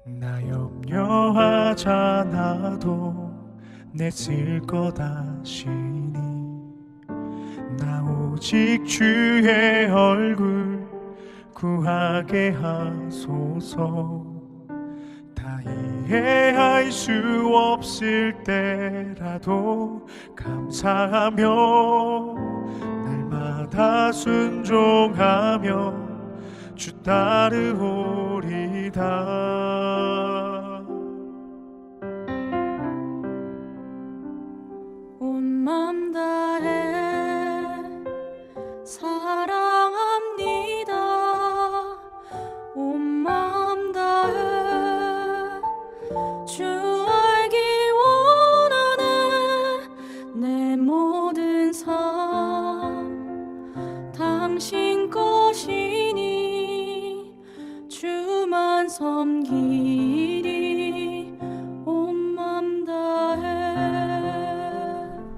나 염려하지 않아도 내쓸 거다 시니 나 오직 주의 얼굴 구하게 하소서. 다 이해할 수 없을 때라도 감사하며 날마다 순종하며 주 따르오리다. 온 맘 다해 사랑합니다. 온 맘 다해 주 알기 원하네. 내 모든 삶 당신 것이니 주만 섬기리. 온 맘 다해.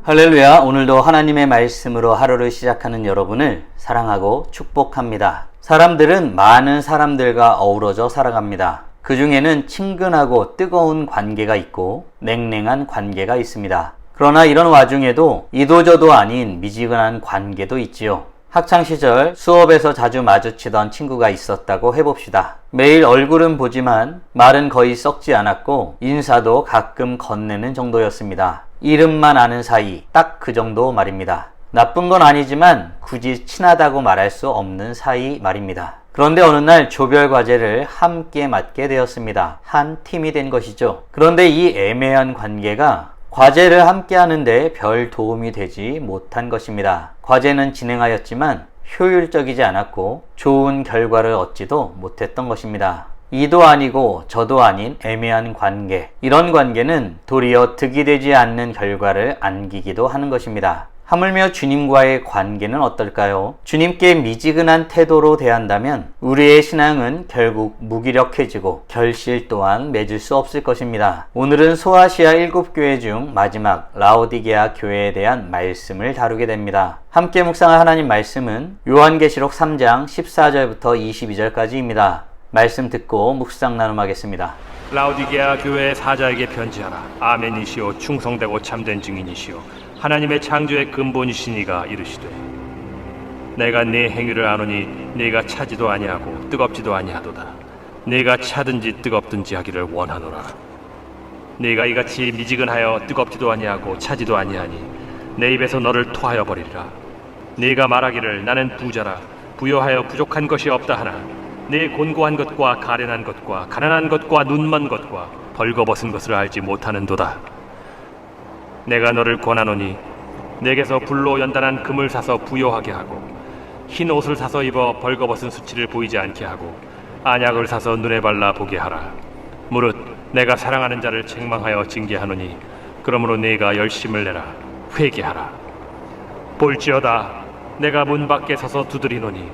할렐루야. 오늘도 하나님의 말씀으로 하루를 시작하는 여러분을 사랑하고 축복합니다. 사람들은 많은 사람들과 어우러져 살아갑니다. 그 중에는 친근하고 뜨거운 관계가 있고 냉랭한 관계가 있습니다. 그러나 이런 와중에도 이도저도 아닌 미지근한 관계도 있지요. 학창시절 수업에서 자주 마주치던 친구가 있었다고 해봅시다. 매일 얼굴은 보지만 말은 거의 썩지 않았고 인사도 가끔 건네는 정도였습니다. 이름만 아는 사이, 딱 그 정도 말입니다. 나쁜 건 아니지만 굳이 친하다고 말할 수 없는 사이 말입니다. 그런데 어느 날 조별 과제를 함께 맡게 되었습니다. 한 팀이 된 것이죠. 그런데 이 애매한 관계가 과제를 함께 하는데 별 도움이 되지 못한 것입니다. 과제는 진행하였지만 효율적이지 않았고 좋은 결과를 얻지도 못했던 것입니다. 이도 아니고 저도 아닌 애매한 관계. 이런 관계는 도리어 득이 되지 않는 결과를 안기기도 하는 것입니다. 하물며 주님과의 관계는 어떨까요? 주님께 미지근한 태도로 대한다면 우리의 신앙은 결국 무기력해지고 결실 또한 맺을 수 없을 것입니다. 오늘은 소아시아 7교회 중 마지막 라오디게아 교회에 대한 말씀을 다루게 됩니다. 함께 묵상할 하나님 말씀은 요한계시록 3장 14절부터 22절까지입니다. 말씀 듣고 묵상 나눔하겠습니다. 라오디게아 교회의 사자에게 편지하라. 아멘이시오 충성되고 참된 증인이시오 하나님의 창조의 근본이시니가 이르시되 내가 네 행위를 아노니 네가 차지도 아니하고 뜨겁지도 아니하도다. 네가 차든지 뜨겁든지 하기를 원하노라. 네가 이같이 미지근하여 뜨겁지도 아니하고 차지도 아니하니 내 입에서 너를 토하여 버리리라. 네가 말하기를 나는 부자라 부요하여 부족한 것이 없다 하나 네 곤고한 것과 가련한 것과 가난한 것과 눈먼 것과 벌거벗은 것을 알지 못하는도다. 내가 너를 권하노니 내게서 불로 연단한 금을 사서 부요하게 하고 흰 옷을 사서 입어 벌거벗은 수치를 보이지 않게 하고 안약을 사서 눈에 발라 보게 하라. 무릇 내가 사랑하는 자를 책망하여 징계하노니 그러므로 네가 열심을 내라. 회개하라. 볼지어다 내가 문 밖에 서서 두드리노니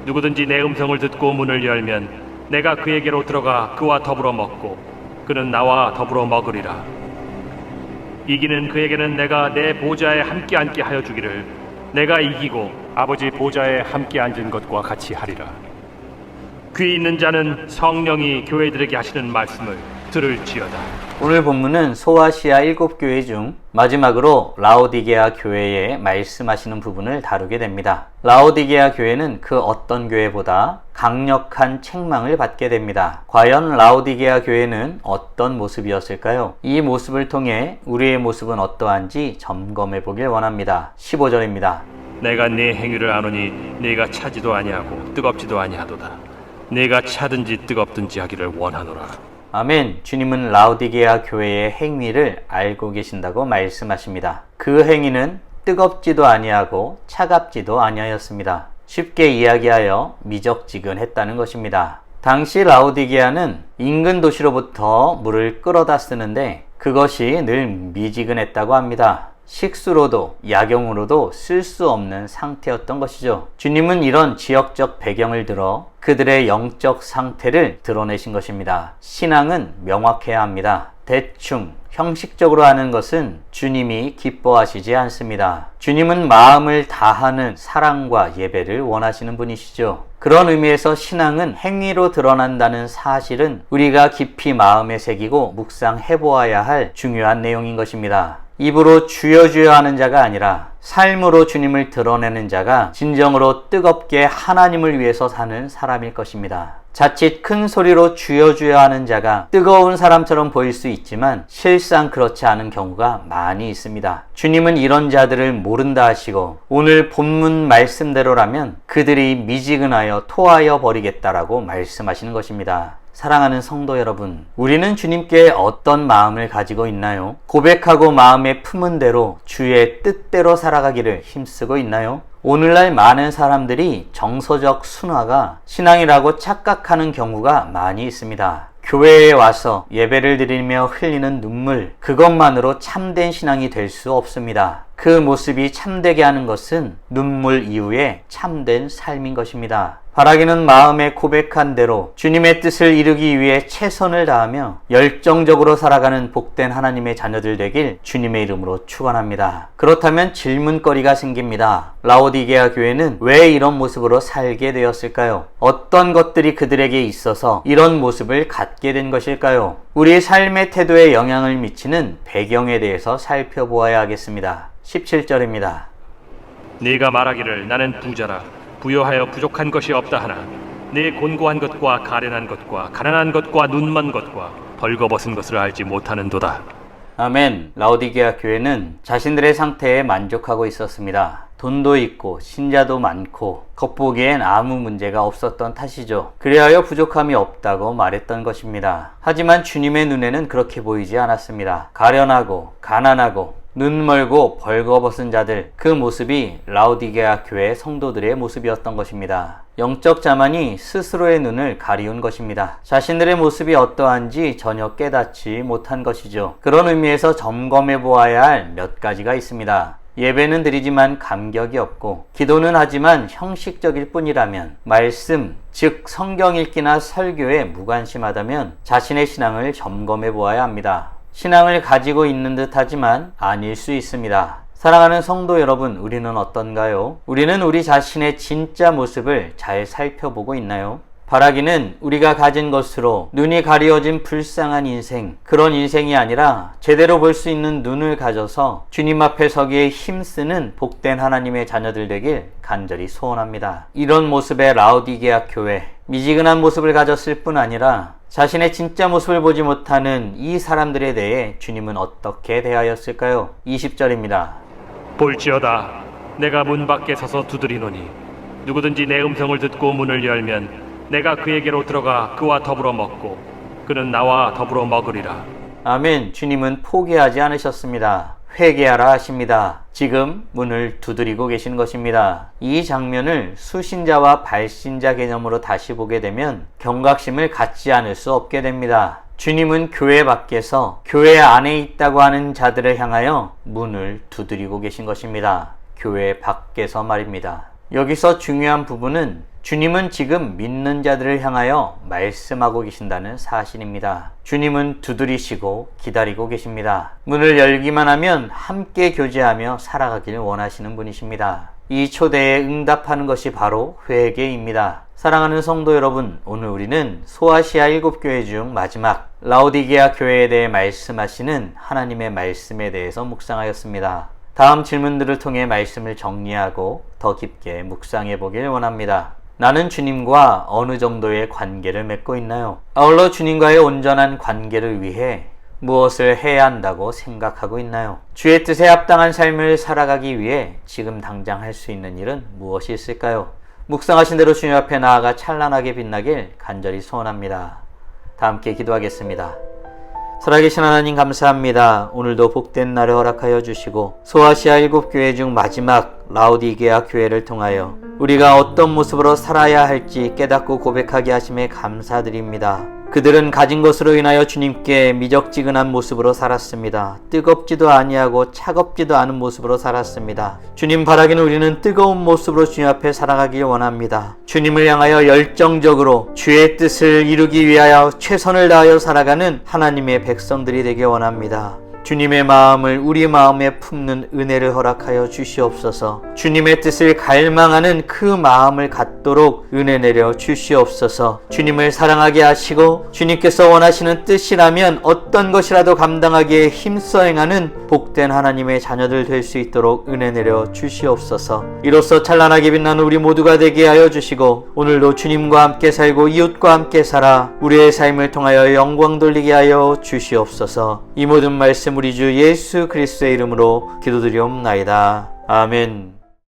누구든지 내 음성을 듣고 문을 열면 내가 그에게로 들어가 그와 더불어 먹고 그는 나와 더불어 먹으리라. 이기는 그에게는 내가 내 보좌에 함께 앉게 하여 주기를 내가 이기고 아버지 보좌에 함께 앉은 것과 같이 하리라. 귀 있는 자는 성령이 교회들에게 하시는 말씀을 들을지어다. 오늘 본문은 소아시아 7교회 중 마지막으로 라오디게아 교회에 말씀하시는 부분을 다루게 됩니다. 라오디게아 교회는 그 어떤 교회보다 강력한 책망을 받게 됩니다. 과연 라오디게아 교회는 어떤 모습이었을까요? 이 모습을 통해 우리의 모습은 어떠한지 점검해 보길 원합니다. 15절입니다. 내가 네 행위를 아노니 네가 차지도 아니하고 뜨겁지도 아니하도다. 네가 차든지 뜨겁든지 하기를 원하노라. 아멘. 주님은 라오디게아 교회의 행위를 알고 계신다고 말씀하십니다. 그 행위는 뜨겁지도 아니하고 차갑지도 아니하였습니다. 쉽게 이야기하여 미적지근했다는 것입니다. 당시 라오디게아는 인근 도시로부터 물을 끌어다 쓰는데 그것이 늘 미지근했다고 합니다. 식수로도 약용으로도 쓸 수 없는 상태였던 것이죠. 주님은 이런 지역적 배경을 들어 그들의 영적 상태를 드러내신 것입니다. 신앙은 명확해야 합니다. 대충 형식적으로 하는 것은 주님이 기뻐하시지 않습니다. 주님은 마음을 다하는 사랑과 예배를 원하시는 분이시죠. 그런 의미에서 신앙은 행위로 드러난다는 사실은 우리가 깊이 마음에 새기고 묵상해 보아야 할 중요한 내용인 것입니다. 입으로 주여 주여 하는 자가 아니라 삶으로 주님을 드러내는 자가 진정으로 뜨겁게 하나님을 위해서 사는 사람일 것입니다. 자칫 큰 소리로 주여 주여 하는 자가 뜨거운 사람처럼 보일 수 있지만 실상 그렇지 않은 경우가 많이 있습니다. 주님은 이런 자들을 모른다 하시고 오늘 본문 말씀대로라면 그들이 미지근하여 토하여 버리겠다라고 말씀하시는 것입니다. 사랑하는 성도 여러분, 우리는 주님께 어떤 마음을 가지고 있나요? 고백하고 마음에 품은 대로 주의 뜻대로 살아가기를 힘쓰고 있나요? 오늘날 많은 사람들이 정서적 순화가 신앙이라고 착각하는 경우가 많이 있습니다. 교회에 와서 예배를 드리며 흘리는 눈물, 그것만으로 참된 신앙이 될 수 없습니다. 그 모습이 참되게 하는 것은 눈물 이후에 참된 삶인 것입니다. 바라기는 마음에 고백한 대로 주님의 뜻을 이루기 위해 최선을 다하며 열정적으로 살아가는 복된 하나님의 자녀들 되길 주님의 이름으로 축원합니다. 그렇다면 질문거리가 생깁니다. 라오디게아 교회는 왜 이런 모습으로 살게 되었을까요? 어떤 것들이 그들에게 있어서 이런 모습을 갖게 된 것일까요? 우리의 삶의 태도에 영향을 미치는 배경에 대해서 살펴보아야 하겠습니다. 17절입니다. 네가 말하기를 나는 부자라 부여하여 부족한 것이 없다 하나 네 곤고한 것과 가련한 것과 가난한 것과 눈먼 것과 벌거벗은 것을 알지 못하는도다. 아멘. 라오디게아 교회는 자신들의 상태에 만족하고 있었습니다. 돈도 있고 신자도 많고 겉보기엔 아무 문제가 없었던 탓이죠. 그리하여 부족함이 없다고 말했던 것입니다. 하지만 주님의 눈에는 그렇게 보이지 않았습니다. 가련하고 가난하고 눈 멀고 벌거벗은 자들, 그 모습이 라오디게아 교회 성도들의 모습이었던 것입니다. 영적 자만이 스스로의 눈을 가리운 것입니다. 자신들의 모습이 어떠한지 전혀 깨닫지 못한 것이죠. 그런 의미에서 점검해 보아야 할 몇 가지가 있습니다. 예배는 드리지만 감격이 없고 기도는 하지만 형식적일 뿐이라면, 말씀, 즉 성경 읽기나 설교에 무관심하다면 자신의 신앙을 점검해 보아야 합니다. 신앙을 가지고 있는 듯 하지만 아닐 수 있습니다. 사랑하는 성도 여러분, 우리는 어떤가요? 우리는 우리 자신의 진짜 모습을 잘 살펴보고 있나요? 바라기는 우리가 가진 것으로 눈이 가리워진 불쌍한 인생, 그런 인생이 아니라 제대로 볼 수 있는 눈을 가져서 주님 앞에 서기에 힘쓰는 복된 하나님의 자녀들 되길 간절히 소원합니다. 이런 모습의 라오디게아 교회, 미지근한 모습을 가졌을 뿐 아니라 자신의 진짜 모습을 보지 못하는 이 사람들에 대해 주님은 어떻게 대하였을까요? 20절입니다. 볼지어다 내가 문 밖에 서서 두드리노니 누구든지 내 음성을 듣고 문을 열면 내가 그에게로 들어가 그와 더불어 먹고 그는 나와 더불어 먹으리라. 아멘. 주님은 포기하지 않으셨습니다. 회개하라 하십니다. 지금 문을 두드리고 계신 것입니다. 이 장면을 수신자와 발신자 개념으로 다시 보게 되면 경각심을 갖지 않을 수 없게 됩니다. 주님은 교회 밖에서 교회 안에 있다고 하는 자들을 향하여 문을 두드리고 계신 것입니다. 교회 밖에서 말입니다. 여기서 중요한 부분은 주님은 지금 믿는 자들을 향하여 말씀하고 계신다는 사실입니다. 주님은 두드리시고 기다리고 계십니다. 문을 열기만 하면 함께 교제하며 살아가길 원하시는 분이십니다. 이 초대에 응답하는 것이 바로 회개입니다. 사랑하는 성도 여러분, 오늘 우리는 소아시아 7교회 중 마지막 라오디게아 교회에 대해 말씀하시는 하나님의 말씀에 대해서 묵상하였습니다. 다음 질문들을 통해 말씀을 정리하고 더 깊게 묵상해 보길 원합니다. 나는 주님과 어느 정도의 관계를 맺고 있나요? 아울러 주님과의 온전한 관계를 위해 무엇을 해야 한다고 생각하고 있나요? 주의 뜻에 합당한 삶을 살아가기 위해 지금 당장 할 수 있는 일은 무엇이 있을까요? 묵상하신 대로 주님 앞에 나아가 찬란하게 빛나길 간절히 소원합니다. 다 함께 기도하겠습니다. 살아계신 하나님 감사합니다. 오늘도 복된 날을 허락하여 주시고 소아시아 7교회 중 마지막 라오디게아 교회를 통하여 우리가 어떤 모습으로 살아야 할지 깨닫고 고백하게 하심에 감사드립니다. 그들은 가진 것으로 인하여 주님께 미적지근한 모습으로 살았습니다. 뜨겁지도 아니하고 차갑지도 않은 모습으로 살았습니다. 주님 바라기는 우리는 뜨거운 모습으로 주님 앞에 살아가길 원합니다. 주님을 향하여 열정적으로 주의 뜻을 이루기 위하여 최선을 다하여 살아가는 하나님의 백성들이 되길 원합니다. 주님의 마음을 우리 마음에 품는 은혜를 허락하여 주시옵소서. 주님의 뜻을 갈망하는 그 마음을 갖도록 은혜 내려 주시옵소서. 주님을 사랑하게 하시고 주님께서 원하시는 뜻이라면 어떤 것이라도 감당하기에 힘써 행하는 복된 하나님의 자녀들 될 수 있도록 은혜 내려 주시옵소서. 이로써 찬란하게 빛나는 우리 모두가 되게 하여 주시고 오늘도 주님과 함께 살고 이웃과 함께 살아 우리의 삶을 통하여 영광 돌리게 하여 주시옵소서. 이 모든 말씀 우리 주 예수 그리스도의 이름으로 기도드리옵나이다. 아멘.